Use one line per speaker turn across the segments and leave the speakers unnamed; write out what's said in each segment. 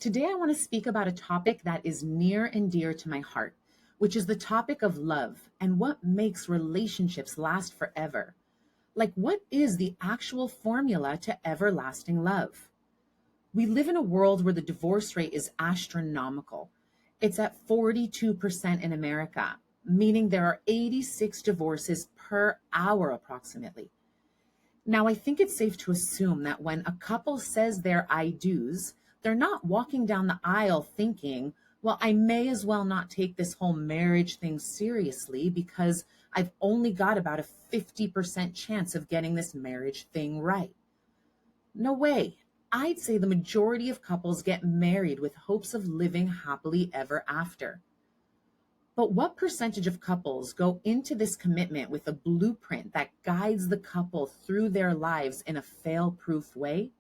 Today, I want to speak about a topic that is near and dear to my heart, which is the topic of love and what makes relationships last forever. Like, what is the actual formula to everlasting love? We live in a world where the divorce rate is astronomical. It's at 42% in America, meaning there are 86 divorces per hour approximately. Now, I think it's safe to assume that when a couple says their I do's, they're not walking down the aisle thinking, well, I may as well not take this whole marriage thing seriously because I've only got about a 50% chance of getting this marriage thing right. No way. I'd say the majority of couples get married with hopes of living happily ever after. But what percentage of couples go into this commitment with a blueprint that guides the couple through their lives in a fail-proof way?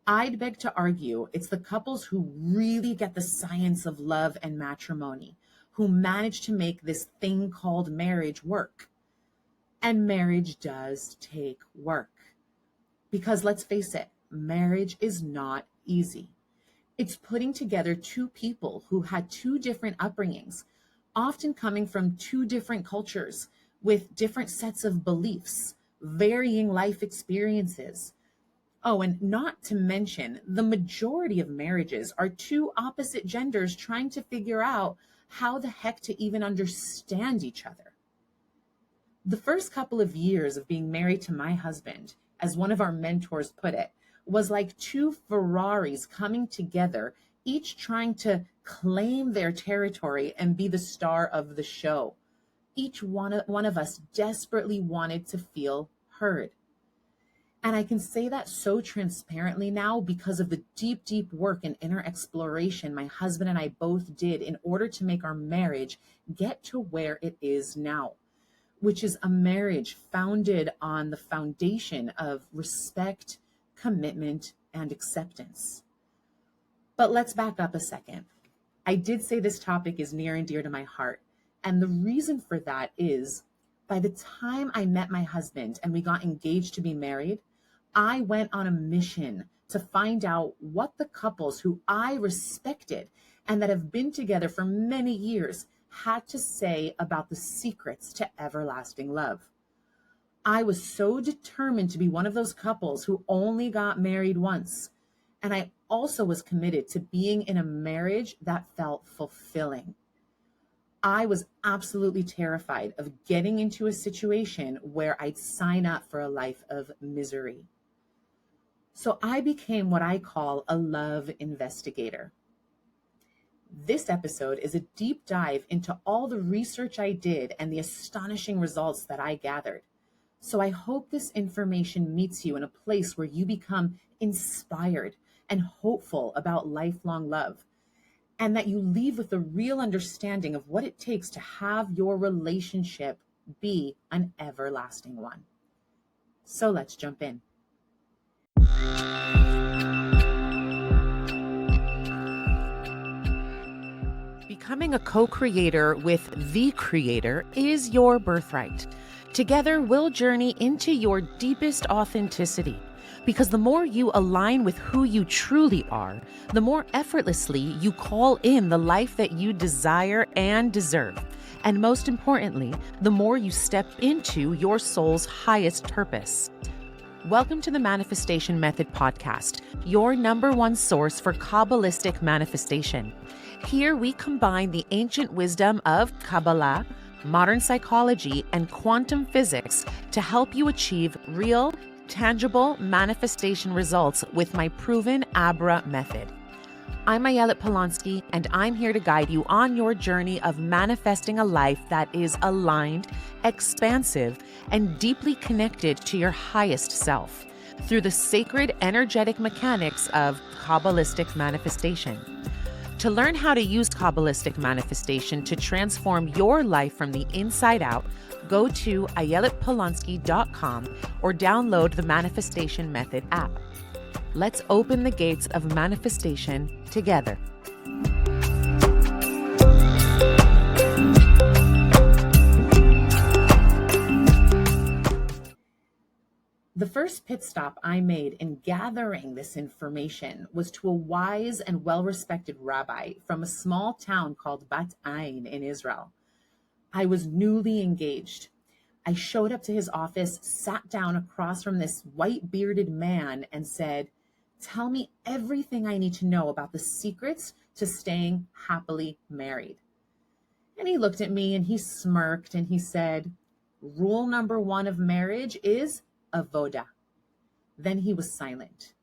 I'd beg to argue it's the couples who really get the science of love and matrimony, who manage to make this thing called marriage work. And marriage does take work. Because let's face it, marriage is not easy. It's putting together two people who had two different upbringings, often coming from two different cultures with different sets of beliefs, varying life experiences. Oh, and not to mention, the majority of marriages are two opposite genders trying to figure out how the heck to even understand each other. The first couple of years of being married to my husband, as one of our mentors put it, was like two Ferraris coming together, each trying to claim their territory and be the star of the show. Each one of us desperately wanted to feel heard. And I can say that so transparently now because of the deep, deep work and inner exploration my husband and I both did in order to make our marriage get to where it is now, which is a marriage founded on the foundation of respect, commitment, and acceptance. But let's back up a second. I did say this topic is near and dear to my heart. And the reason for that is by the time I met my husband and we got engaged to be married, I went on a mission to find out what the couples who I respected and that have been together for many years had to say about the secrets to everlasting love. I was so determined to be one of those couples who only got married once. And I also was committed to being in a marriage that felt fulfilling. I was absolutely terrified of getting into a situation where I'd sign up for a life of misery. So I became what I call a love investigator. This episode is a deep dive into all the research I did and the astonishing results that I gathered. So I hope this information meets you in a place where you become inspired and hopeful about lifelong love, and that you leave with a real understanding of what it takes to have your relationship be an everlasting one. So let's jump in. Becoming a co-creator with the creator is your birthright. Together, we'll journey into your deepest authenticity. Because the more you align with who you truly are, the more effortlessly you call in the life that you desire and deserve. And most importantly, the more you step into your soul's highest purpose. Welcome to the Manifestation Method podcast, your number one source for Kabbalistic manifestation. Here we combine the ancient wisdom of Kabbalah, modern psychology, and quantum physics to help you achieve real, tangible manifestation results with my proven Abra method. I'm Ayelet Polonsky, and I'm here to guide you on your journey of manifesting a life that is aligned, expansive, and deeply connected to your highest self through the sacred energetic mechanics of Kabbalistic manifestation. To learn how to use Kabbalistic manifestation to transform your life from the inside out, go to ayeletpolonsky.com or download the Manifestation Method app. Let's open the gates of manifestation together. The first pit stop I made in gathering this information was to a wise and well-respected rabbi from a small town called Bat Ayn in Israel. I was newly engaged. I showed up to his office, sat down across from this white bearded man and said, "Tell me everything I need to know about the secrets to staying happily married." And he looked at me and he smirked and he said, "Rule number one of marriage is Avoda." Then he was silent.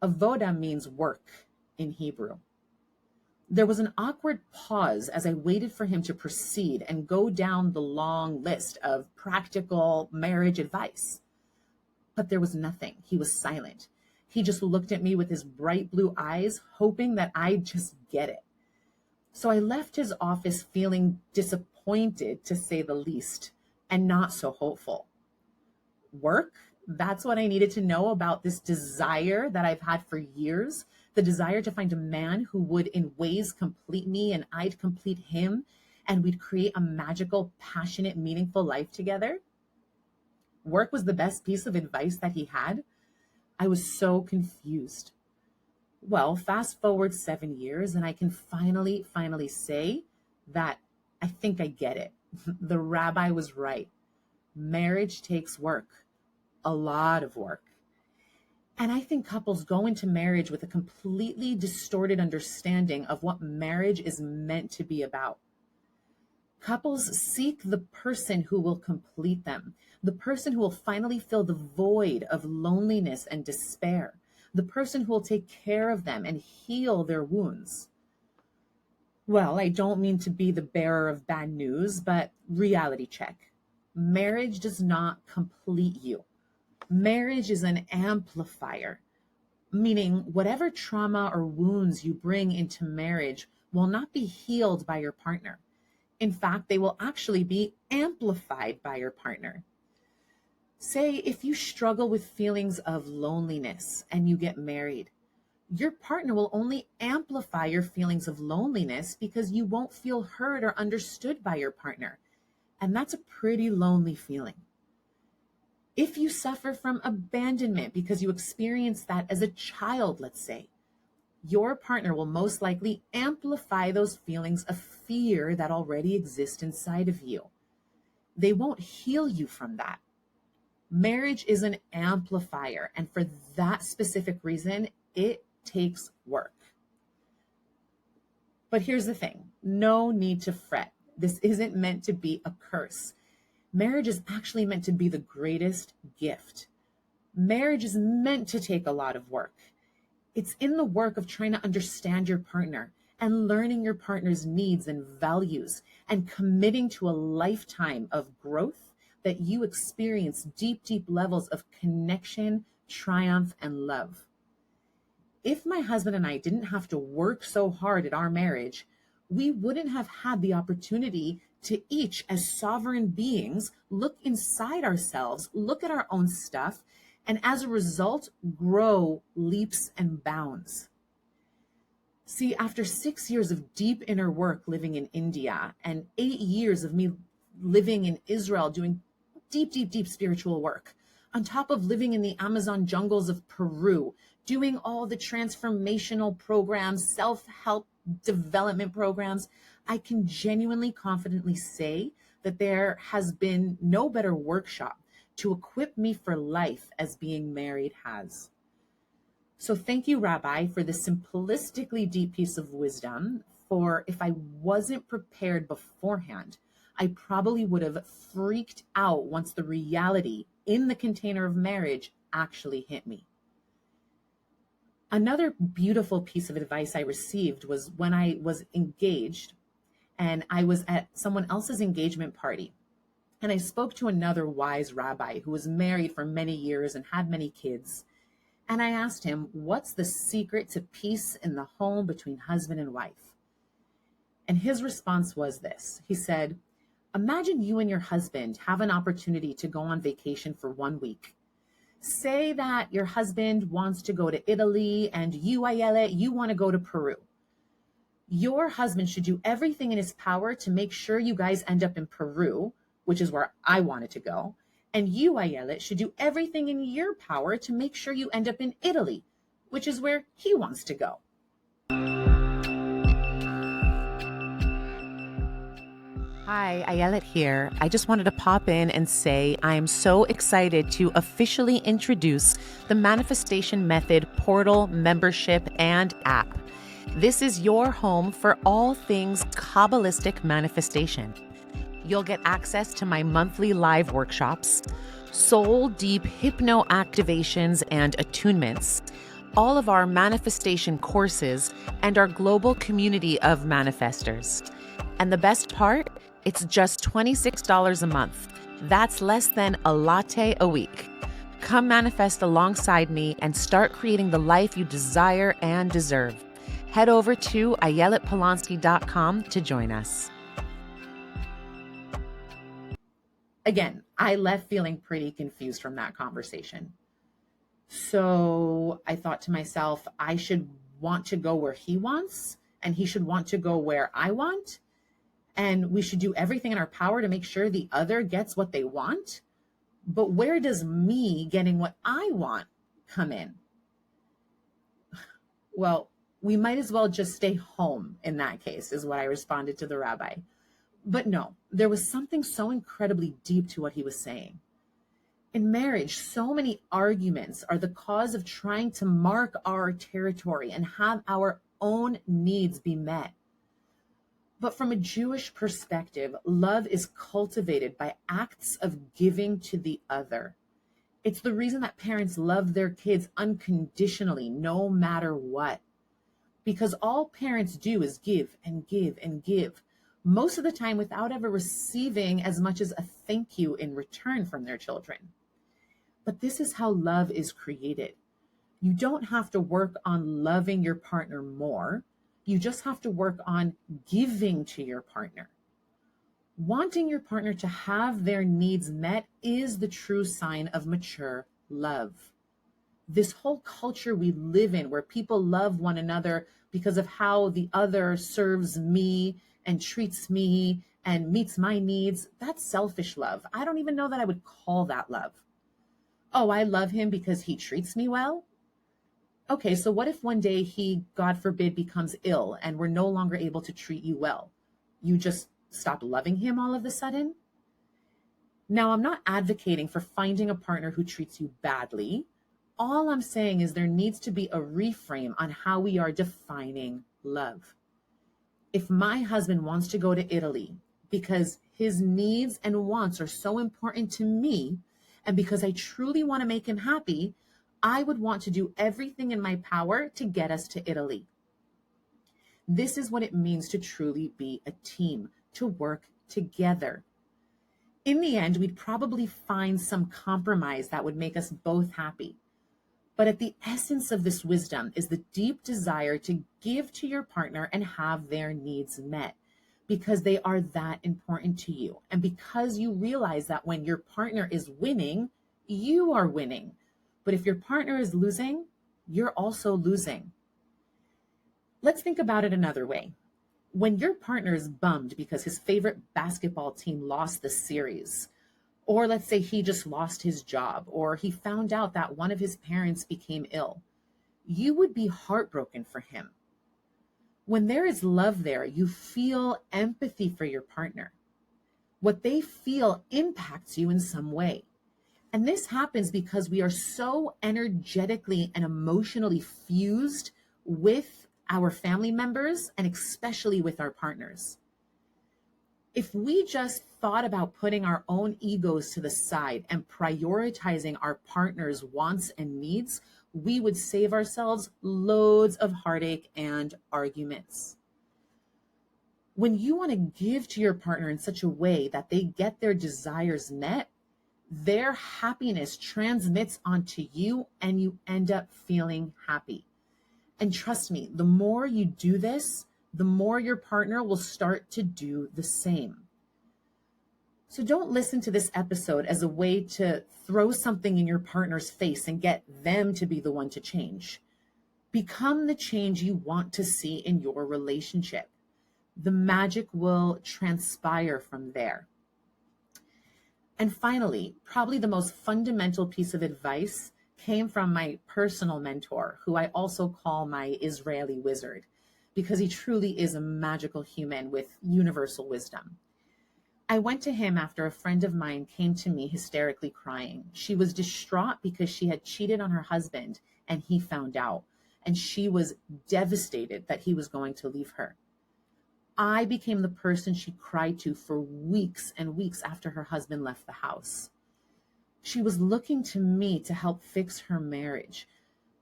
Avoda means work in Hebrew. There was an awkward pause as I waited for him to proceed and go down the long list of practical marriage advice. But there was nothing. He was silent. He just looked at me with his bright blue eyes, hoping that I'd just get it. So I left his office feeling disappointed, to say the least, and not so hopeful. Work? That's what I needed to know about this desire that I've had for years, the desire to find a man who would in ways complete me and I'd complete him, and we'd create a magical, passionate, meaningful life together. Work was the best piece of advice that he had. I was so confused. Well, fast forward 7 years and I can finally say that I think I get it. The rabbi was right. Marriage takes work, a lot of work. And I think couples go into marriage with a completely distorted understanding of what marriage is meant to be about. Couples seek the person who will complete them, the person who will finally fill the void of loneliness and despair, the person who will take care of them and heal their wounds. Well, I don't mean to be the bearer of bad news, but reality check. Marriage does not complete you. Marriage is an amplifier, meaning whatever trauma or wounds you bring into marriage will not be healed by your partner. In fact, they will actually be amplified by your partner. Say if you struggle with feelings of loneliness and you get married, your partner will only amplify your feelings of loneliness because you won't feel heard or understood by your partner. And that's a pretty lonely feeling. If you suffer from abandonment because you experienced that as a child, let's say, your partner will most likely amplify those feelings of fear that already exist inside of you. They won't heal you from that. Marriage is an amplifier, and for that specific reason, it takes work. But here's the thing, no need to fret. This isn't meant to be a curse. Marriage is actually meant to be the greatest gift. Marriage is meant to take a lot of work. It's in the work of trying to understand your partner and learning your partner's needs and values and committing to a lifetime of growth that you experience deep, deep levels of connection, triumph, and love. If my husband and I didn't have to work so hard at our marriage, we wouldn't have had the opportunity to each, as sovereign beings, look inside ourselves, look at our own stuff, and as a result, grow leaps and bounds. See, after 6 years of deep inner work living in India and 8 years of me living in Israel doing deep, deep, deep spiritual work, on top of living in the Amazon jungles of Peru, doing all the transformational programs, self-help development programs, I can genuinely, confidently say that there has been no better workshop to equip me for life as being married has. So thank you, Rabbi, for this simplistically deep piece of wisdom. For if I wasn't prepared beforehand, I probably would have freaked out once the reality in the container of marriage actually hit me. Another beautiful piece of advice I received was when I was engaged and I was at someone else's engagement party. And I spoke to another wise rabbi who was married for many years and had many kids. And I asked him, what's the secret to peace in the home between husband and wife? And his response was this. He said, imagine you and your husband have an opportunity to go on vacation for 1 week. Say that your husband wants to go to Italy and you, Ayala, you want to go to Peru. Your husband should do everything in his power to make sure you guys end up in Peru, which is where I wanted to go, And you, Ayelet, should do everything in your power to make sure you end up in Italy, which is where he wants to go. Hi, Ayelet here. I just wanted to pop in and say I am so excited to officially introduce the Manifestation Method portal, membership, and app. This is your home for all things Kabbalistic manifestation. You'll get access to my monthly live workshops, soul deep hypno activations and attunements, all of our manifestation courses, and our global community of manifestors. And the best part? It's just $26 a month. That's less than a latte a week. Come manifest alongside me and start creating the life you desire and deserve. Head over to ayeletpolonsky.com to join us. Again, I left feeling pretty confused from that conversation. So I thought to myself, I should want to go where he wants, and he should want to go where I want. And we should do everything in our power to make sure the other gets what they want. But where does me getting what I want come in? Well, we might as well just stay home in that case, is what I responded to the rabbi. But no, there was something so incredibly deep to what he was saying. In marriage, so many arguments are the cause of trying to mark our territory and have our own needs be met. But from a Jewish perspective, love is cultivated by acts of giving to the other. It's the reason that parents love their kids unconditionally, no matter what. Because all parents do is give and give and give, most of the time without ever receiving as much as a thank you in return from their children. But this is how love is created. You don't have to work on loving your partner more. You just have to work on giving to your partner. Wanting your partner to have their needs met is the true sign of mature love. This whole culture we live in, where people love one another because of how the other serves me and treats me and meets my needs, that's selfish love. I don't even know that I would call that love. Oh, I love him because he treats me well? Okay, so what if one day he, God forbid, becomes ill and we're no longer able to treat you well? You just stop loving him all of a sudden? Now, I'm not advocating for finding a partner who treats you badly. All I'm saying is there needs to be a reframe on how we are defining love. If my husband wants to go to Italy because his needs and wants are so important to me, and because I truly want to make him happy, I would want to do everything in my power to get us to Italy. This is what it means to truly be a team, to work together. In the end, we'd probably find some compromise that would make us both happy. But at the essence of this wisdom is the deep desire to give to your partner and have their needs met, because they are that important to you. And because you realize that when your partner is winning, you are winning. But if your partner is losing, you're also losing. Let's think about it another way. When your partner is bummed because his favorite basketball team lost the series, or let's say he just lost his job, or he found out that one of his parents became ill, you would be heartbroken for him. When there is love there, you feel empathy for your partner. What they feel impacts you in some way. And this happens because we are so energetically and emotionally fused with our family members and especially with our partners. If we just thought about putting our own egos to the side and prioritizing our partner's wants and needs, we would save ourselves loads of heartache and arguments. When you want to give to your partner in such a way that they get their desires met, their happiness transmits onto you and you end up feeling happy. And trust me, the more you do this, the more your partner will start to do the same. So don't listen to this episode as a way to throw something in your partner's face and get them to be the one to change. Become the change you want to see in your relationship. The magic will transpire from there. And finally, probably the most fundamental piece of advice came from my personal mentor, who I also call my Israeli wizard, because he truly is a magical human with universal wisdom. I went to him after a friend of mine came to me hysterically crying. She was distraught because she had cheated on her husband and he found out, and she was devastated that he was going to leave her. I became the person she cried to for weeks and weeks after her husband left the house. She was looking to me to help fix her marriage.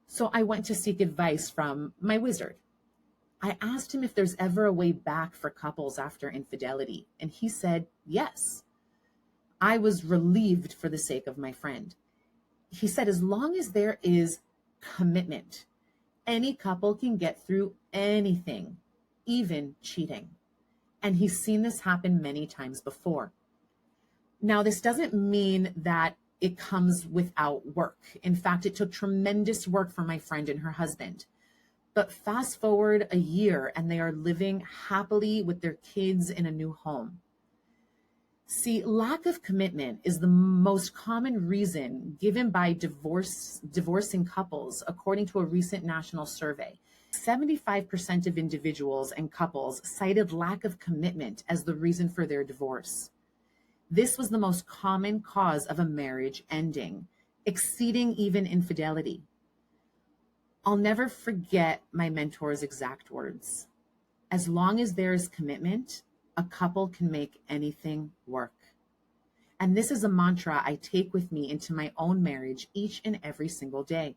So I went to seek advice from my wizard. I asked him if there's ever a way back for couples after infidelity, and he said yes. I was relieved for the sake of my friend. He said, as long as there is commitment, any couple can get through anything, even cheating. And he's seen this happen many times before. Now, this doesn't mean that it comes without work. In fact, it took tremendous work for my friend and her husband. But fast forward a year and they are living happily with their kids in a new home. See, lack of commitment is the most common reason given by divorcing couples, according to a recent national survey. 75% of individuals and couples cited lack of commitment as the reason for their divorce. This was the most common cause of a marriage ending, exceeding even infidelity. I'll never forget my mentor's exact words. As long as there is commitment, a couple can make anything work. And this is a mantra I take with me into my own marriage each and every single day.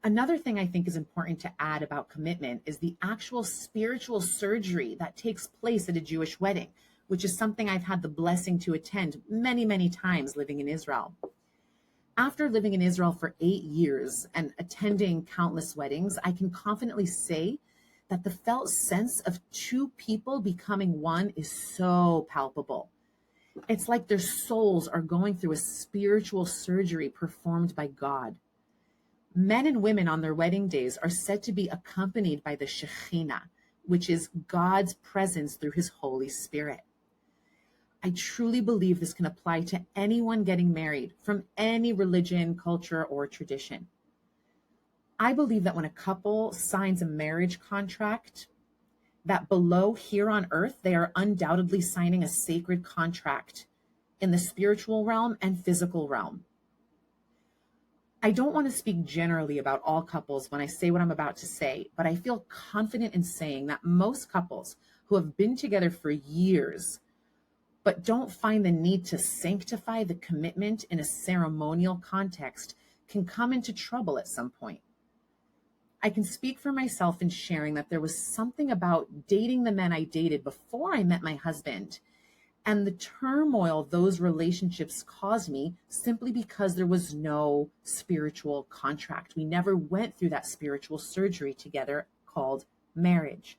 Another thing I think is important to add about commitment is the actual spiritual surgery that takes place at a Jewish wedding, which is something I've had the blessing to attend many, many times living in Israel. After living in Israel for 8 years and attending countless weddings, I can confidently say that the felt sense of two people becoming one is so palpable. It's like their souls are going through a spiritual surgery performed by God. Men and women on their wedding days are said to be accompanied by the Shekhinah, which is God's presence through his Holy Spirit. I truly believe this can apply to anyone getting married from any religion, culture, or tradition. I believe that when a couple signs a marriage contract, that below here on earth, they are undoubtedly signing a sacred contract in the spiritual realm and physical realm. I don't want to speak generally about all couples when I say what I'm about to say, but I feel confident in saying that most couples who have been together for years but don't find the need to sanctify the commitment in a ceremonial context can come into trouble at some point. I can speak for myself in sharing that there was something about dating the men I dated before I met my husband and the turmoil those relationships caused me simply because there was no spiritual contract. We never went through that spiritual surgery together called marriage.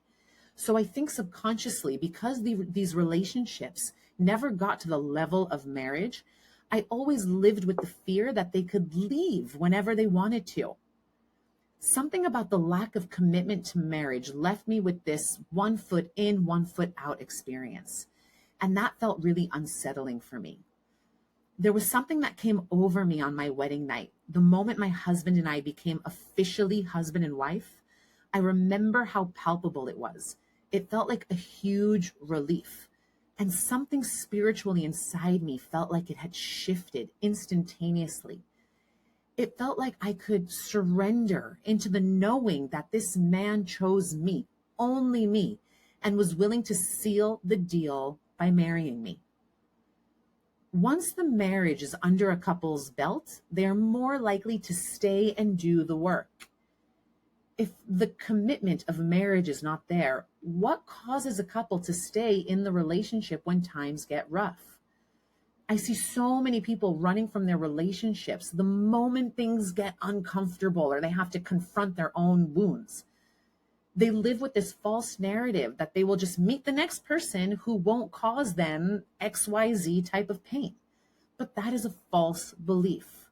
So I think subconsciously, because these relationships never got to the level of marriage, I always lived with the fear that they could leave whenever they wanted to. Something about the lack of commitment to marriage left me with this 1 foot in, 1 foot out experience. And that felt really unsettling for me. There was something that came over me on my wedding night. The moment my husband and I became officially husband and wife, I remember how palpable it was. It felt like a huge relief. And something spiritually inside me felt like it had shifted instantaneously. It felt like I could surrender into the knowing that this man chose me, only me, and was willing to seal the deal by marrying me. Once the marriage is under a couple's belt, they are more likely to stay and do the work. If the commitment of marriage is not there, what causes a couple to stay in the relationship when times get rough? I see so many people running from their relationships the moment things get uncomfortable or they have to confront their own wounds. They live with this false narrative that they will just meet the next person who won't cause them XYZ type of pain. But that is a false belief.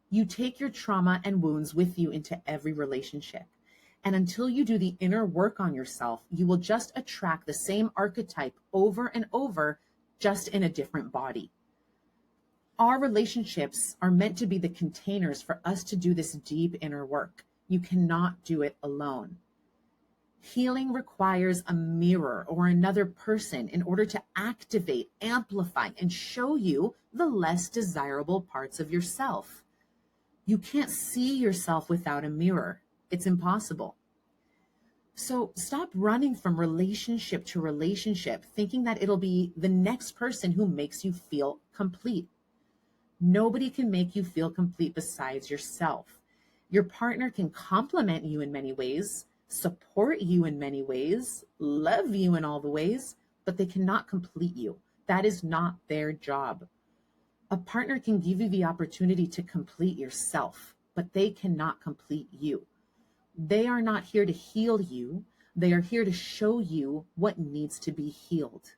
You take your trauma and wounds with you into every relationship. And until you do the inner work on yourself, you will just attract the same archetype over and over just in a different body. Our relationships are meant to be the containers for us to do this deep inner work. You cannot do it alone. Healing requires a mirror or another person in order to activate, amplify, and show you the less desirable parts of yourself. You can't see yourself without a mirror. It's impossible. So stop running from relationship to relationship, thinking that it'll be the next person who makes you feel complete. Nobody can make you feel complete besides yourself. Your partner can compliment you in many ways, support you in many ways, love you in all the ways, but they cannot complete you. That is not their job. A partner can give you the opportunity to complete yourself, but they cannot complete you. They are not here to heal you. They are here to show you what needs to be healed.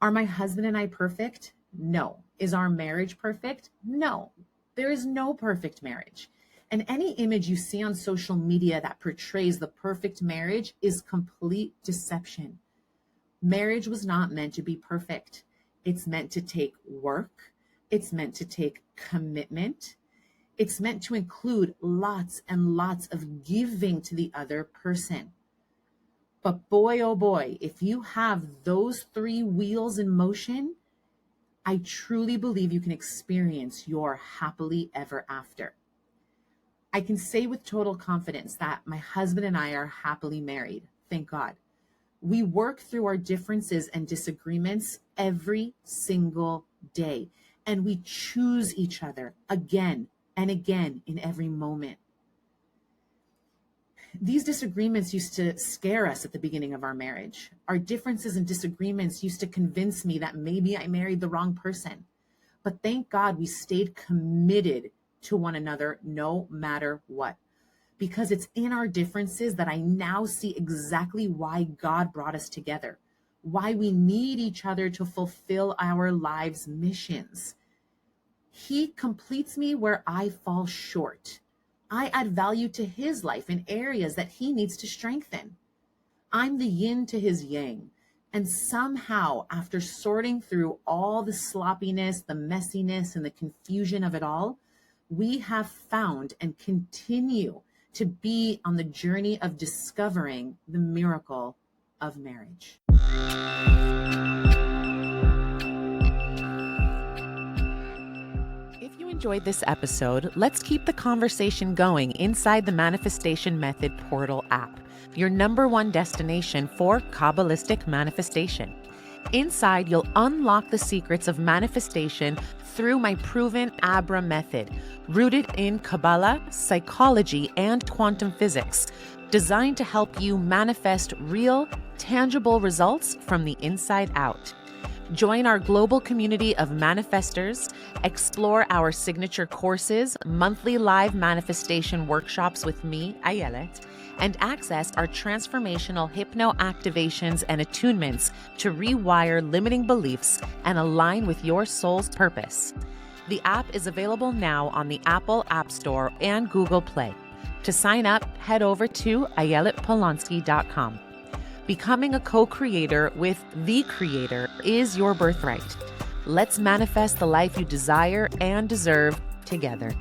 Are my husband and I perfect? No. Is our marriage perfect? No. There is no perfect marriage. And any image you see on social media that portrays the perfect marriage is complete deception. Marriage was not meant to be perfect. It's meant to take work. It's meant to take commitment. It's meant to include lots and lots of giving to the other person. But boy, oh boy, if you have those three wheels in motion, I truly believe you can experience your happily ever after. I can say with total confidence that my husband and I are happily married. Thank God. We work through our differences and disagreements every single day, and we choose each other again and again in every moment. These disagreements used to scare us at the beginning of our marriage. Our differences and disagreements used to convince me that maybe I married the wrong person. But thank God we stayed committed to one another no matter what. Because it's in our differences that I now see exactly why God brought us together, why we need each other to fulfill our lives' missions. He completes me where I fall short. I add value to his life in areas that he needs to strengthen. I'm the yin to his yang. And somehow, after sorting through all the sloppiness, the messiness, and the confusion of it all, we have found and continue to be on the journey of discovering the miracle of marriage. If you enjoyed this episode, let's keep the conversation going inside the Manifestation Method Portal app, your #1 destination for Kabbalistic manifestation. Inside, you'll unlock the secrets of manifestation through my proven Abra method, rooted in Kabbalah, psychology, and quantum physics, designed to help you manifest real, tangible results from the inside out. Join our global community of manifestors, explore our signature courses, monthly live manifestation workshops with me, Ayelet, and access our transformational hypno activations and attunements to rewire limiting beliefs and align with your soul's purpose. The app is available now on the Apple App Store and Google Play. To sign up, head over to ayeletpolonsky.com. Becoming a co-creator with the Creator is your birthright. Let's manifest the life you desire and deserve together.